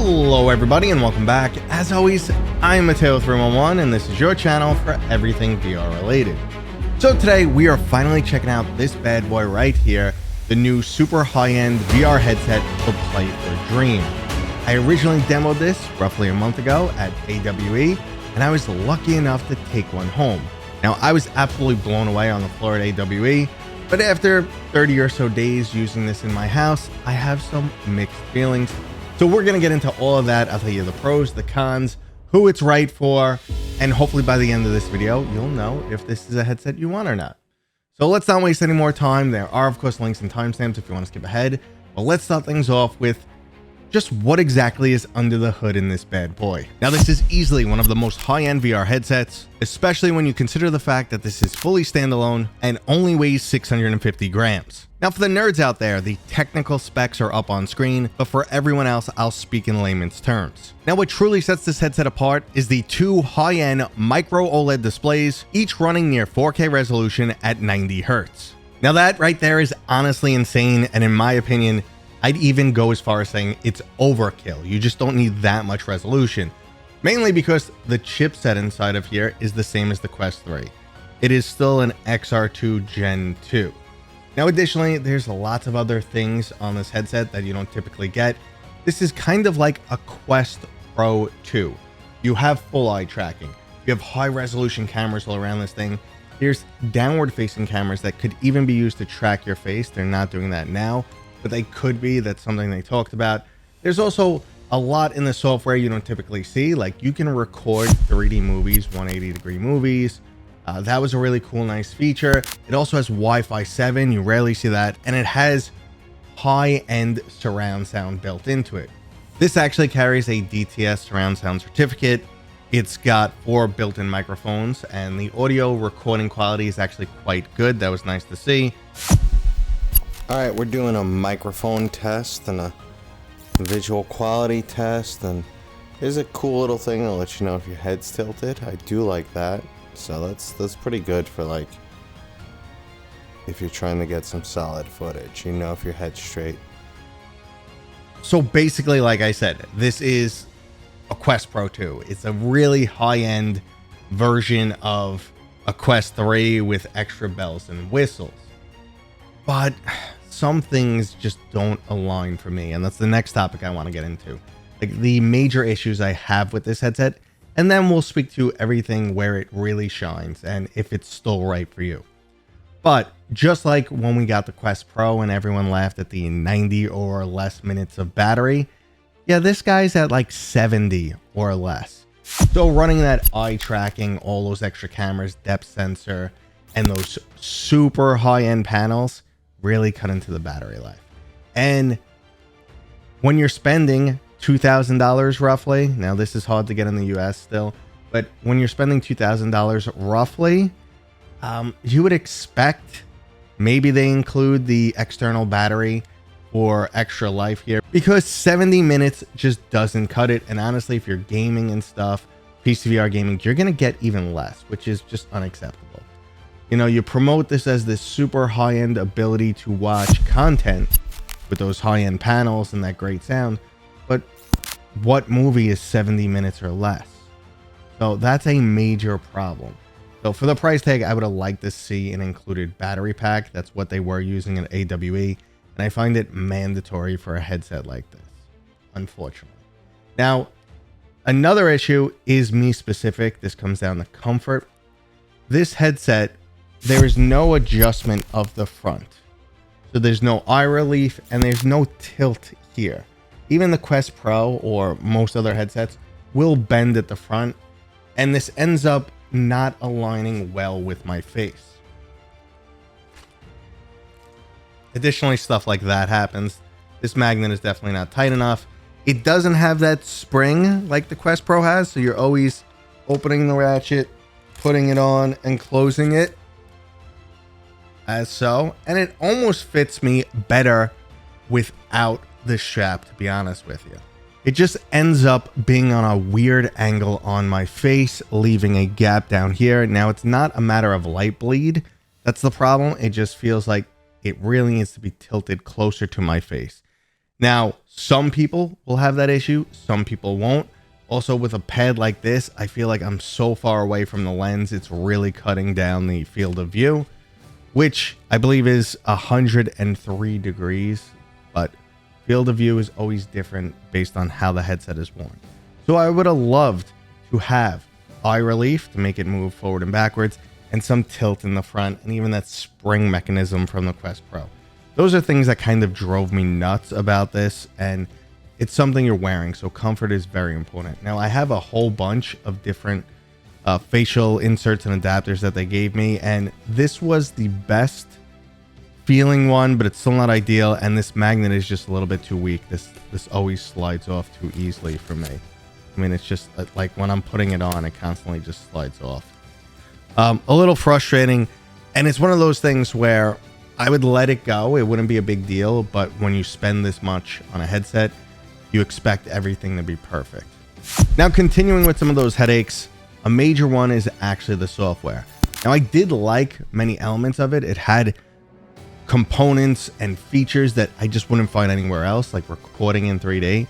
Hello everybody and welcome back. As always, I'm Mateo311 and this is your channel for everything VR related. So today we are finally checking out this bad boy right here, the new super high-end VR headset for Play for Dream. I originally demoed this roughly a month ago at AWE and I was lucky enough to take one home. Now I was absolutely blown away on the floor at AWE, but after 30 or so days using this in my house, I have some mixed feelings. So we're going to get into all of that. I'll tell you the pros, the cons, who it's right for, and hopefully by the end of this video, you'll know if this is a headset you want or not. So let's not waste any more time. There are, of course, links and timestamps if you want to skip ahead. But let's start things off with just what exactly is under the hood in this bad boy. Now, this is easily one of the most high-end VR headsets, especially when you consider the fact that this is fully standalone and only weighs 650 grams. Now, for the nerds out there, the technical specs are up on screen, but for everyone else, I'll speak in layman's terms. Now, what truly sets this headset apart is the two high-end Micro Oled displays, each running near 4K resolution at 90 Hz. Now, that right there is honestly insane, and in my opinion, I'd even go as far as saying it's overkill. You just don't need that much resolution, mainly because the chipset inside of here is the same as the Quest 3. It is still an XR2 Gen 2. Now, additionally, there's lots of other things on this headset that you don't typically get. This is kind of like a Quest Pro 2. You have full eye tracking. You have high resolution cameras all around this thing. There's downward facing cameras that could even be used to track your face. They're not doing that now, but they could be. That's something they talked about. There's also a lot in the software you don't typically see. Like you can record 3D movies, 180-degree movies. That was a really cool, nice feature. It also has Wi-Fi 7. You rarely see that. And it has high-end surround sound built into it. This actually carries a DTS surround sound certificate. It's got 4 built-in microphones, and the audio recording quality is actually quite good. That was nice to see. All right, we're doing a microphone test and a visual quality test, and here's a cool little thing that'll let you know if your head's tilted. I do like that. So that's pretty good for like if you're trying to get some solid footage, you know, if your head's straight. So basically, like I said, this is a Quest Pro 2. It's a really high-end version of a Quest 3 with extra bells and whistles. But some things just don't align for me, and that's the next topic I want to get into. Like the major issues I have with this headset, and then we'll speak to everything where it really shines and if it's still right for you. But just like when we got the Quest Pro and everyone laughed at the 90 or less minutes of battery, yeah, this guy's at like 70 or less. So running that eye tracking, all those extra cameras, depth sensor, and those super high-end panels really cut into the battery life. And when you're spending $2,000 roughly, now this is hard to get in the US still, but when you're spending $2,000 roughly, you would expect maybe they include the external battery for extra life here, because 70 minutes just doesn't cut it. And honestly, if you're gaming and stuff, PCVR gaming, you're gonna get even less, which is just unacceptable. You know, you promote this as this super high-end ability to watch content with those high-end panels and that great sound, but what movie is 70 minutes or less? So that's a major problem. So for the price tag, I would have liked to see an included battery pack. That's what they were using at AWE, and I find it mandatory for a headset like this, unfortunately. Now, another issue is me specific. This comes down to comfort. This headset, there is no adjustment of the front. So there's no eye relief and there's no tilt here. Even the Quest Pro or most other headsets will bend at the front, and this ends up not aligning well with my face. Additionally, stuff like that happens. This magnet is definitely not tight enough. It doesn't have that spring like the Quest Pro has, so you're always opening the ratchet, putting it on, and closing it as so. And it almost fits me better without the strap, to be honest with you. It just ends up being on a weird angle on my face, leaving a gap down here. Now, it's not a matter of light bleed. That's the problem. It just feels like it really needs to be tilted closer to my face. Now, some people will have that issue, some people won't. Also, with a pad like this, I feel like I'm so far away from the lens, it's really cutting down the field of view, which I believe is 103 degrees, but field of view is always different based on how the headset is worn. So I would have loved to have eye relief to make it move forward and backwards, and some tilt in the front, and even that spring mechanism from the Quest Pro. Those are things that kind of drove me nuts about this, and it's something you're wearing, so comfort is very important. Now, I have a whole bunch of different facial inserts and adapters that they gave me, and this was the best feeling one, but it's still not ideal, and this magnet is just a little bit too weak. This always slides off too easily for me. I mean, it's just like when I'm putting it on, it constantly just slides off. A little frustrating, and it's one of those things where I would let it go. It wouldn't be a big deal, but when you spend this much on a headset, you expect everything to be perfect. Now, continuing with some of those headaches, a major one is actually the software. Now, I did like many elements of it. It had components and features that I just wouldn't find anywhere else, like recording in 3D.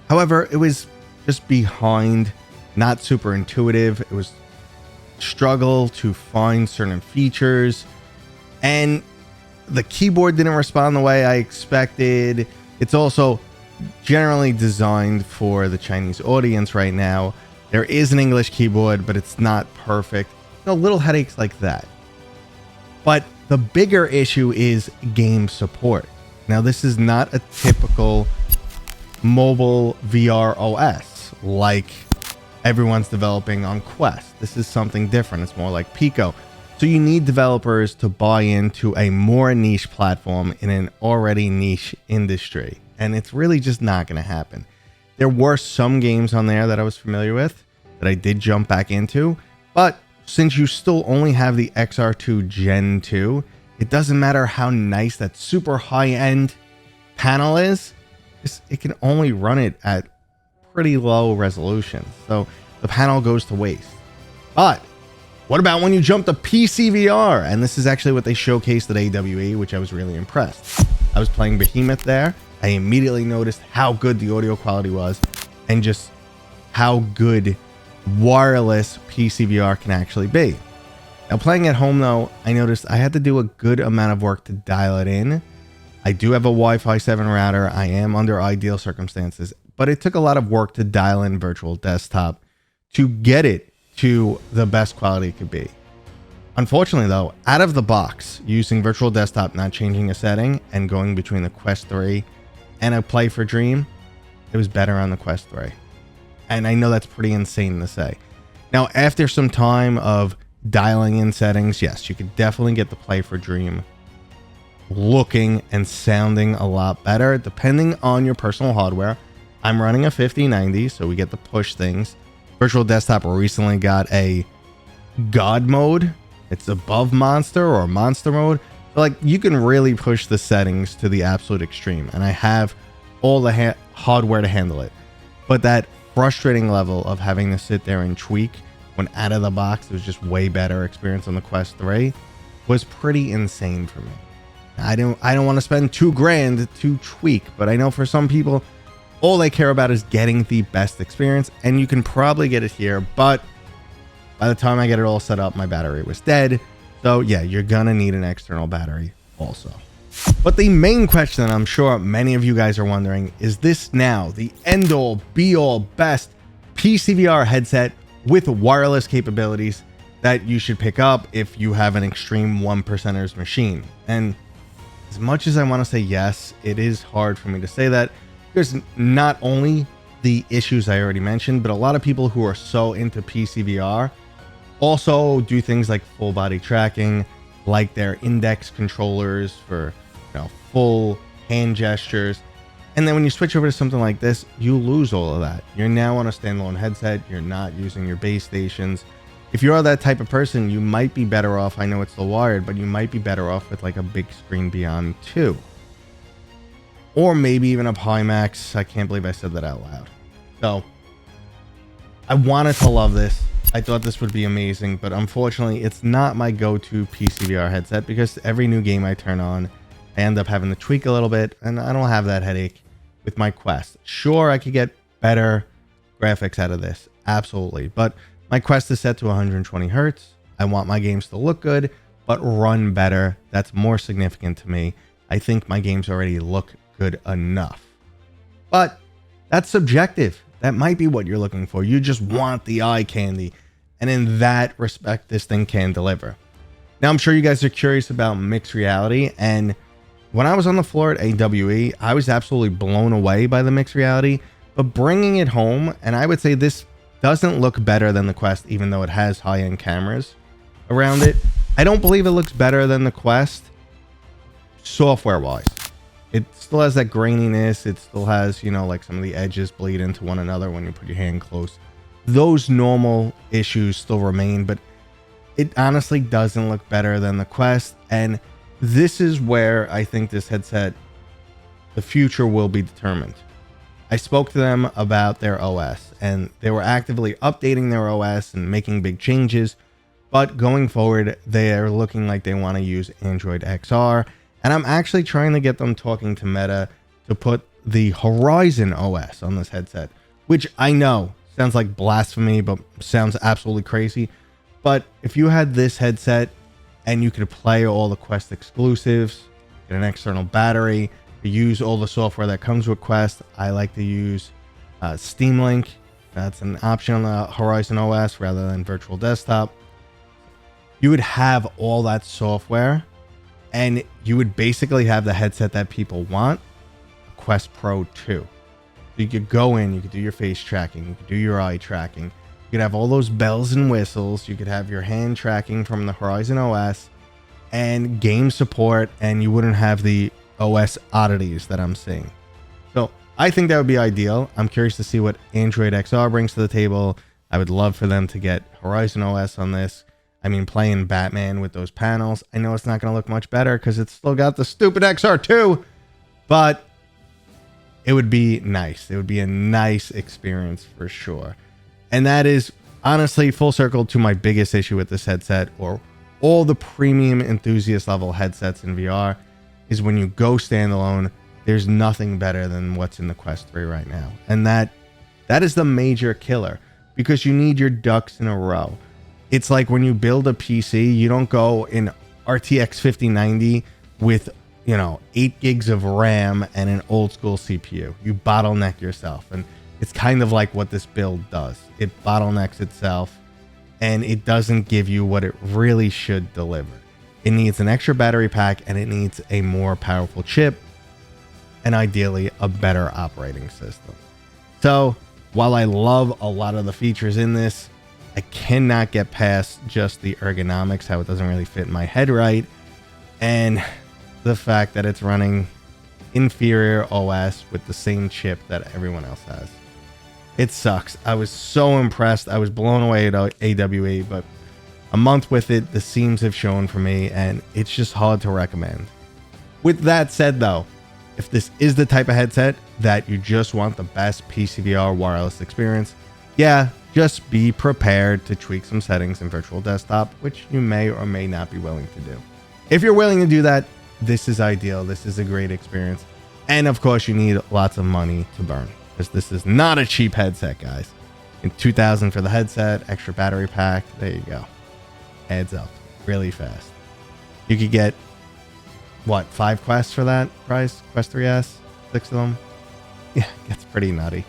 However, it was just behind, not super intuitive. It was struggle to find certain features, and the keyboard didn't respond the way I expected. It's also generally designed for the Chinese audience right now. There is an English keyboard, but it's not perfect. Little headaches like that. But the bigger issue is game support. Now, this is not a typical mobile VR OS like everyone's developing on Quest. This is something different. It's more like Pico. So you need developers to buy into a more niche platform in an already niche industry. And it's really just not going to happen. There were some games on there that I was familiar with that I did jump back into. But since you still only have the XR2 Gen 2, it doesn't matter how nice that super high-end panel is. It can only run it at pretty low resolution. So the panel goes to waste. But what about when you jump to PCVR? And this is actually what they showcased at AWE, which I was really impressed. I was playing Behemoth there. I immediately noticed how good the audio quality was and just how good wireless PCVR can actually be. Now, playing at home though, I noticed I had to do a good amount of work to dial it in. I do have a Wi-Fi 7 router. I am under ideal circumstances, but it took a lot of work to dial in virtual desktop to get it to the best quality it could be. Unfortunately though, out of the box, using virtual desktop, not changing a setting, and going between the Quest 3 and a Play for Dream, it was better on the Quest 3. And I know that's pretty insane to say. Now, after some time of dialing in settings, yes, you could definitely get the Play for Dream looking and sounding a lot better, depending on your personal hardware. I'm running a 5090, so we get to push things. Virtual Desktop recently got a God mode. It's above Monster or Monster mode. Like, you can really push the settings to the absolute extreme, and I have all the hardware to handle it. But that frustrating level of having to sit there and tweak when out of the box, it was just way better experience on the Quest 3, was pretty insane for me. I don't want to spend $2,000 to tweak, but I know for some people, all they care about is getting the best experience, and you can probably get it here, but by the time I get it all set up, my battery was dead. So yeah, you're gonna need an external battery also. But the main question that I'm sure many of you guys are wondering, is this now the end-all, be-all, best PCVR headset with wireless capabilities that you should pick up if you have an extreme 1%ers machine? And as much as I want to say yes, it is hard for me to say that. There's not only the issues I already mentioned, but a lot of people who are so into PCVR also do things like full body tracking, like their index controllers for, full hand gestures. And then when you switch over to something like this, you lose all of that. You're now on a standalone headset. You're not using your base stations. If you are that type of person, you might be better off. I know it's the wired, but you might be better off with like a big screen Beyond 2. Or maybe even a Pimax. I can't believe I said that out loud. So I wanted to love this. I thought this would be amazing, but unfortunately it's not my go-to PCVR headset because every new game I turn on, I end up having to tweak a little bit, and I don't have that headache. with my Quest. Sure, I could get better graphics out of this, absolutely, but my Quest is set to 120 hertz. I want my games to look good but run better. That's more significant to me. I think my games already look good enough, but that's subjective. That might be what you're looking for. You just want the eye candy, and in that respect, this thing can deliver. Now, I'm sure you guys are curious about mixed reality, and when I was on the floor at AWE, I was absolutely blown away by the mixed reality, but bringing it home, and I would say this doesn't look better than the Quest, even though it has high-end cameras around it. I don't believe it looks better than the Quest software-wise. It still has that graininess. It still has, you know, like some of the edges bleed into one another when you put your hand close. Those normal issues still remain, but it honestly doesn't look better than the Quest. And this is where I think this headset, the future will be determined. I spoke to them about their OS, and they were actively updating their OS and making big changes. But going forward, they are looking like they want to use Android XR. And I'm actually trying to get them talking to Meta to put the Horizon OS on this headset, which I know sounds like blasphemy, but sounds absolutely crazy. But if you had this headset and you could play all the Quest exclusives, get an external battery, use all the software that comes with Quest. I like to use Steam Link. That's an option on the Horizon OS rather than virtual desktop. You would have all that software, and you would basically have the headset that people want, Quest Pro 2. You could go in, you could do your face tracking, you could do your eye tracking, you could have all those bells and whistles, you could have your hand tracking from the Horizon OS, and game support, and you wouldn't have the OS oddities that I'm seeing. So I think that would be ideal. I'm curious to see what Android XR brings to the table. I would love for them to get Horizon OS on this. I mean, playing Batman with those panels, I know it's not going to look much better because it's still got the stupid XR2, but it would be nice. It would be a nice experience for sure. And that is honestly full circle to my biggest issue with this headset, or all the premium enthusiast level headsets in VR, is when you go standalone, there's nothing better than what's in the Quest 3 right now. And that is the major killer, because you need your ducks in a row. It's like when you build a PC, you don't go in RTX 5090 with, 8 gigs of RAM and an old school CPU. You bottleneck yourself. And it's kind of like what this build does. It bottlenecks itself, and it doesn't give you what it really should deliver. It needs an extra battery pack, and it needs a more powerful chip, and ideally a better operating system. So while I love a lot of the features in this, I cannot get past just the ergonomics, how it doesn't really fit in my head right, and the fact that it's running inferior OS with the same chip that everyone else has. It sucks. I was so impressed. I was blown away at AWE, but a month with it, the seams have shown for me, and it's just hard to recommend. With that said, though, if this is the type of headset that you just want the best PCVR wireless experience, yeah, just be prepared to tweak some settings in virtual desktop, which you may or may not be willing to do. If you're willing to do that, this is ideal. This is a great experience. And of course, you need lots of money to burn, because this is not a cheap headset, guys. In $2,000 for the headset, extra battery pack, there you go. Adds up really fast. You could get, 5 Quests for that price? Quest 3S? 6 of them? Yeah, it gets pretty nutty.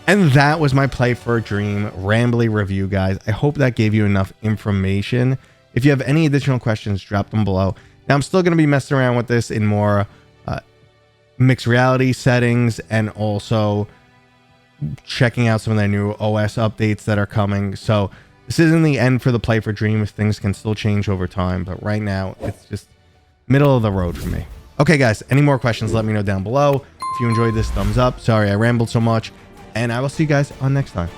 And that was my Play for a Dream rambly review, guys. I hope that gave you enough information. If you have any additional questions, drop them below. Now, I'm still going to be messing around with this in more mixed reality settings, and also checking out some of their new OS updates that are coming. So this isn't the end for the Play for Dream. Things can still change over time, but right now it's just middle of the road for me. Okay, guys, any more questions, let me know down below. If you enjoyed this, thumbs up. Sorry I rambled so much, and I will see you guys on next time.